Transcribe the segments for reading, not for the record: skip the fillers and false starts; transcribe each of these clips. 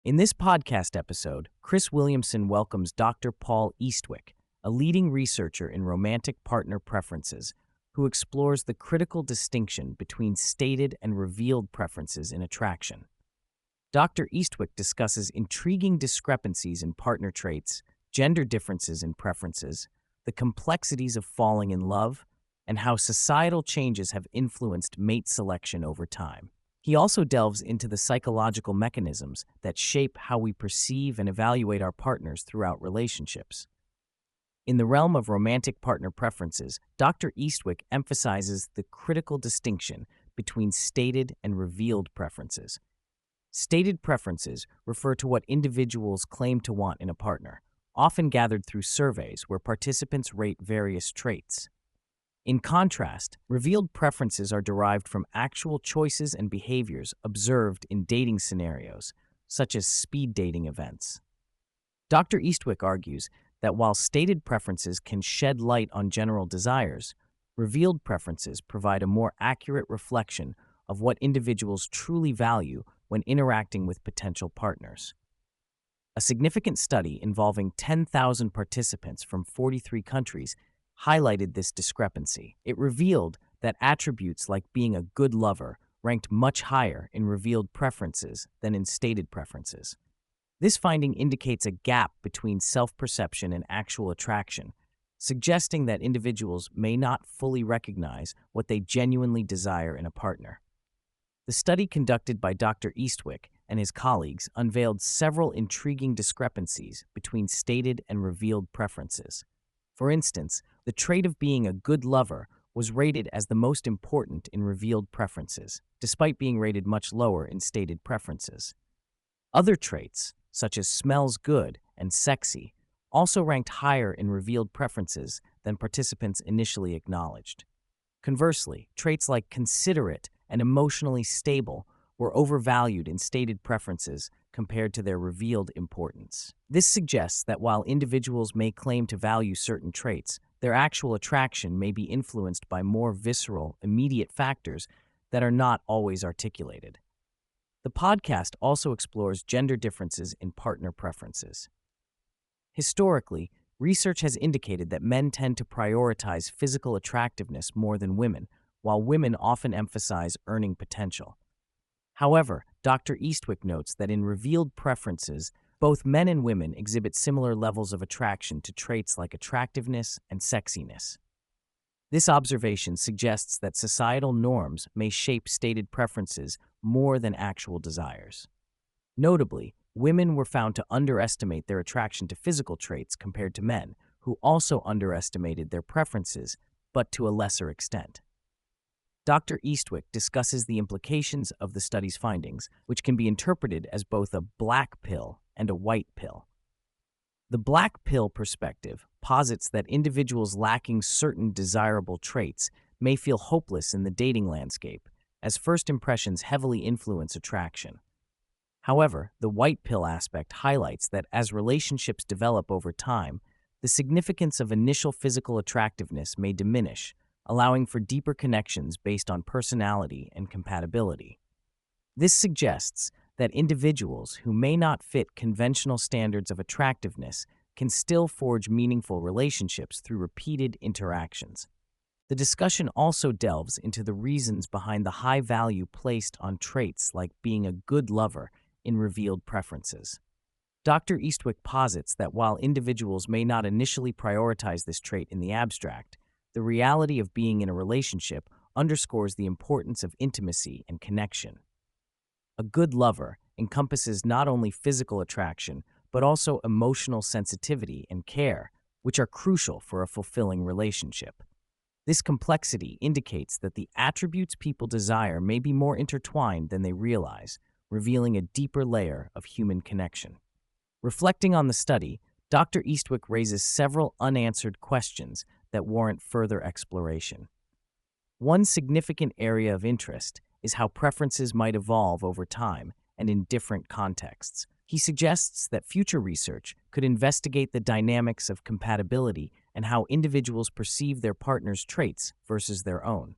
In this podcast episode, Chris Williamson welcomes Dr. Paul Eastwick, a leading researcher in romantic partner preferences, who explores the critical distinction between stated and revealed preferences in attraction. Dr. Eastwick discusses intriguing discrepancies in partner traits, gender differences in preferences, the complexities of falling in love, and how societal changes have influenced mate selection over time. He also delves into the psychological mechanisms that shape how we perceive and evaluate our partners throughout relationships. In the realm of romantic partner preferences, Dr. Eastwick emphasizes the critical distinction between stated and revealed preferences. Stated preferences refer to what individuals claim to want in a partner, often gathered through surveys where participants rate various traits. In contrast, revealed preferences are derived from actual choices and behaviors observed in dating scenarios, such as speed dating events. Dr. Eastwick argues that while stated preferences can shed light on general desires, revealed preferences provide a more accurate reflection of what individuals truly value when interacting with potential partners. A significant study involving 10,000 participants from 43 countries highlighted this discrepancy. It revealed that attributes like being a good lover ranked much higher in revealed preferences than in stated preferences. This finding indicates a gap between self-perception and actual attraction, suggesting that individuals may not fully recognize what they genuinely desire in a partner. The study conducted by Dr. Eastwick and his colleagues unveiled several intriguing discrepancies between stated and revealed preferences. For instance, the trait of being a good lover was rated as the most important in revealed preferences, despite being rated much lower in stated preferences. Other traits, such as smells good and sexy, also ranked higher in revealed preferences than participants initially acknowledged. Conversely, traits like considerate and emotionally stable were overvalued in stated preferences compared to their revealed importance. This suggests that while individuals may claim to value certain traits, their actual attraction may be influenced by more visceral, immediate factors that are not always articulated. The podcast also explores gender differences in partner preferences. Historically, research has indicated that men tend to prioritize physical attractiveness more than women, while women often emphasize earning potential. However, Dr. Eastwick notes that in revealed preferences, both men and women exhibit similar levels of attraction to traits like attractiveness and sexiness. This observation suggests that societal norms may shape stated preferences more than actual desires. Notably, women were found to underestimate their attraction to physical traits compared to men, who also underestimated their preferences, but to a lesser extent. Dr. Eastwick discusses the implications of the study's findings, which can be interpreted as both a black pill and a white pill. The black pill perspective posits that individuals lacking certain desirable traits may feel hopeless in the dating landscape, as first impressions heavily influence attraction. However, the white pill aspect highlights that as relationships develop over time, the significance of initial physical attractiveness may diminish, allowing for deeper connections based on personality and compatibility. This suggests that individuals who may not fit conventional standards of attractiveness can still forge meaningful relationships through repeated interactions. The discussion also delves into the reasons behind the high value placed on traits like being a good lover in revealed preferences. Dr. Eastwick posits that while individuals may not initially prioritize this trait in the abstract, the reality of being in a relationship underscores the importance of intimacy and connection. A good lover encompasses not only physical attraction, but also emotional sensitivity and care, which are crucial for a fulfilling relationship. This complexity indicates that the attributes people desire may be more intertwined than they realize, revealing a deeper layer of human connection. Reflecting on the study, Dr. Eastwick raises several unanswered questions that warrant further exploration. One significant area of interest is how preferences might evolve over time and in different contexts. He suggests that future research could investigate the dynamics of compatibility and how individuals perceive their partner's traits versus their own.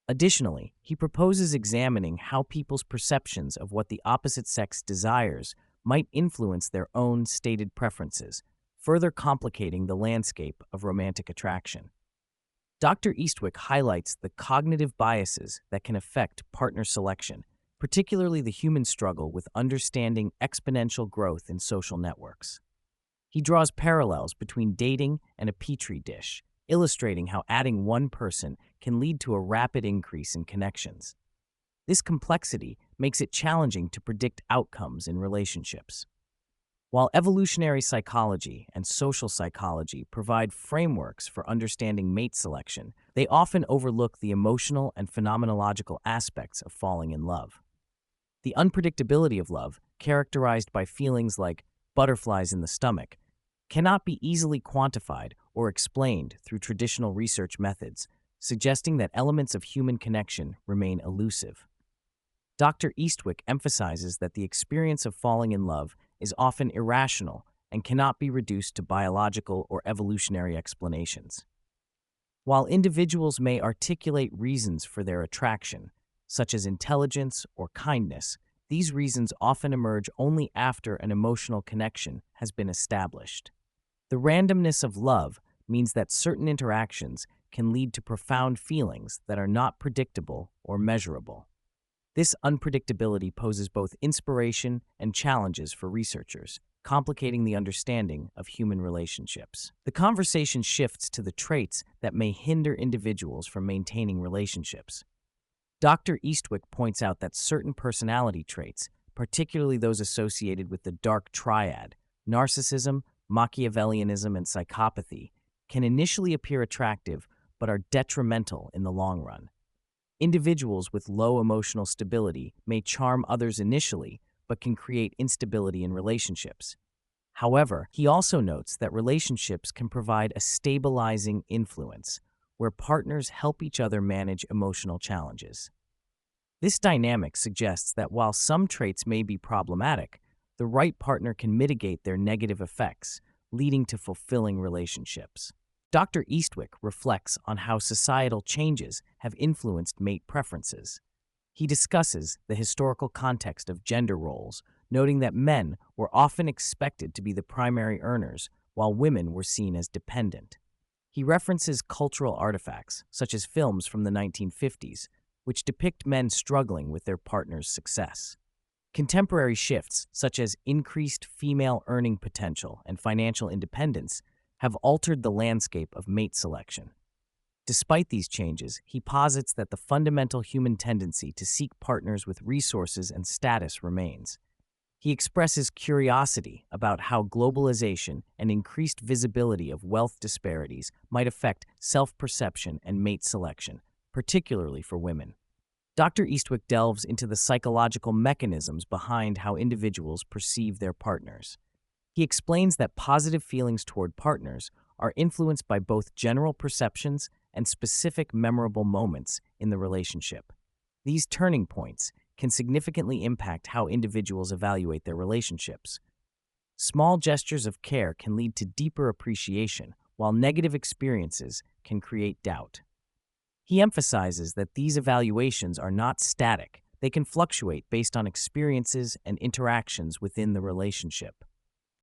Additionally, he proposes examining how people's perceptions of what the opposite sex desires might influence their own stated preferences, further complicating the landscape of romantic attraction. Dr. Eastwick highlights the cognitive biases that can affect partner selection, particularly the human struggle with understanding exponential growth in social networks. He draws parallels between dating and a petri dish, illustrating how adding one person can lead to a rapid increase in connections. This complexity makes it challenging to predict outcomes in relationships. While evolutionary psychology and social psychology provide frameworks for understanding mate selection, they often overlook the emotional and phenomenological aspects of falling in love. The unpredictability of love, characterized by feelings like butterflies in the stomach, cannot be easily quantified or explained through traditional research methods, suggesting that elements of human connection remain elusive. Dr. Eastwick emphasizes that the experience of falling in love is often irrational and cannot be reduced to biological or evolutionary explanations. While individuals may articulate reasons for their attraction, such as intelligence or kindness, these reasons often emerge only after an emotional connection has been established. The randomness of love means that certain interactions can lead to profound feelings that are not predictable or measurable. This unpredictability poses both inspiration and challenges for researchers, complicating the understanding of human relationships. The conversation shifts to the traits that may hinder individuals from maintaining relationships. Dr. Eastwick points out that certain personality traits, particularly those associated with the dark triad, narcissism, Machiavellianism, and psychopathy, can initially appear attractive but are detrimental in the long run. Individuals with low emotional stability may charm others initially, but can create instability in relationships. However, he also notes that relationships can provide a stabilizing influence, where partners help each other manage emotional challenges. This dynamic suggests that while some traits may be problematic, the right partner can mitigate their negative effects, leading to fulfilling relationships. Dr. Eastwick reflects on how societal changes have influenced mate preferences. He discusses the historical context of gender roles, noting that men were often expected to be the primary earners, while women were seen as dependent. He references cultural artifacts, such as films from the 1950s, which depict men struggling with their partner's success. Contemporary shifts, such as increased female earning potential and financial independence, have altered the landscape of mate selection. Despite these changes, he posits that the fundamental human tendency to seek partners with resources and status remains. He expresses curiosity about how globalization and increased visibility of wealth disparities might affect self-perception and mate selection, particularly for women. Dr. Eastwick delves into the psychological mechanisms behind how individuals perceive their partners. He explains that positive feelings toward partners are influenced by both general perceptions and specific memorable moments in the relationship. These turning points can significantly impact how individuals evaluate their relationships. Small gestures of care can lead to deeper appreciation, while negative experiences can create doubt. He emphasizes that these evaluations are not static. They can fluctuate based on experiences and interactions within the relationship.